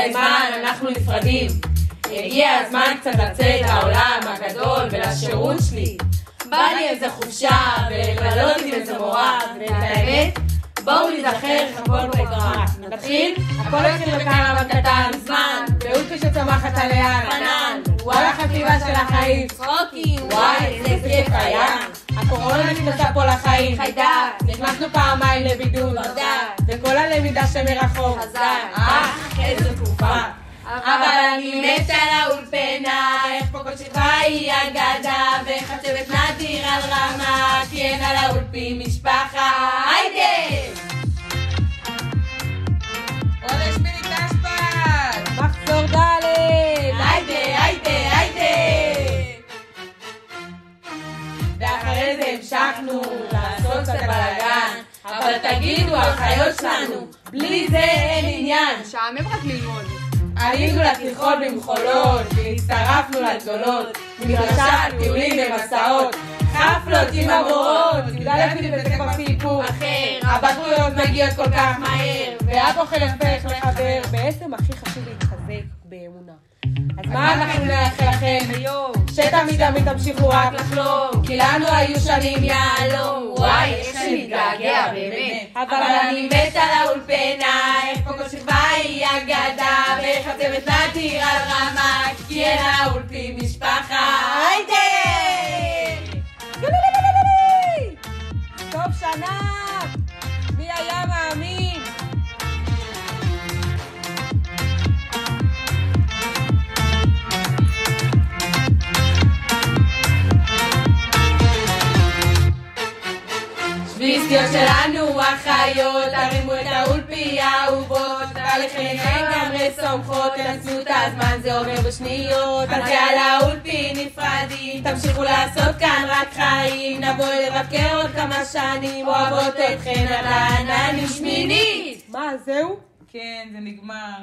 מדי זמן אנחנו נפרדים. הגיע הזמן קצת לצאת לעולם הגדול ולשירות שלי. בא לי איזה חופשה ולבלות עם איזה מורה, ואת האמת, בואו נזכר איך הכל פה קרה. נתחיל? הכל התחיל בקרב קטן, זמן, באולפי שצמחת עליה, חנן, וואלה חטיבה של החיים, צחוקים, וואי, איזה כיף היה. הקורונה נכנסה פה לחיים, חיידק, נכנסנו פעמיים לבידוד, וכל הלמידה שמרחוק, חזק, איזה תקופה. אבל אני מת על האולפנה, איך פה כל שכבה היא אגדה, ואיך הצוות נדיר על רמה, כי אין על האולפים משפחה, היידה! עונש מיני תשפט! מחזור ד' היידה, היידה, היידה! ואחרי זה המשכנו לעשות קצת בלגן, אבל תגידו על חיות שלנו, בלי זה אין עניין. שעמם רק ללמוד. עלינו לתיכון במחולות, והצטרפנו לגדולות, מדרשה, טיולים ומסעות, חפלות עם המורות, ידע לפי בזה כבר סיפור אחר, הבגרויות מגיעות כל כך מהר, ואת אוכל הופך לחבר, בעצם הכי חשוב להתחזק באמונה. אז מה אנחנו נאחל לכם? שתמיד תמיד תמשיכו רק לחלום, כי לנו היו שנים יעלום, וואי, איך שנתגעגע באמת. אבל אני מת על האולפנה, איך פה כל שכבה היא אגדה, ואיך הצוות נדיר על רמה, כי אין האולפים משפחה, היידה! סוף שנה! מי היה מאמין? שביסטיות שלנו החיות, תרימו את האולפי האהובות, תהליכן לגמרי סומכות, תנצלו את הזמן, זה עובר בשניות, אז יאללה האולפי נפרדים, תמשיכו לעשות כאן רק חיים, נבוא לבקר עוד כמה שנים, אוהבות אתכן על העננים שמינית. מה, זהו? כן, זה נגמר.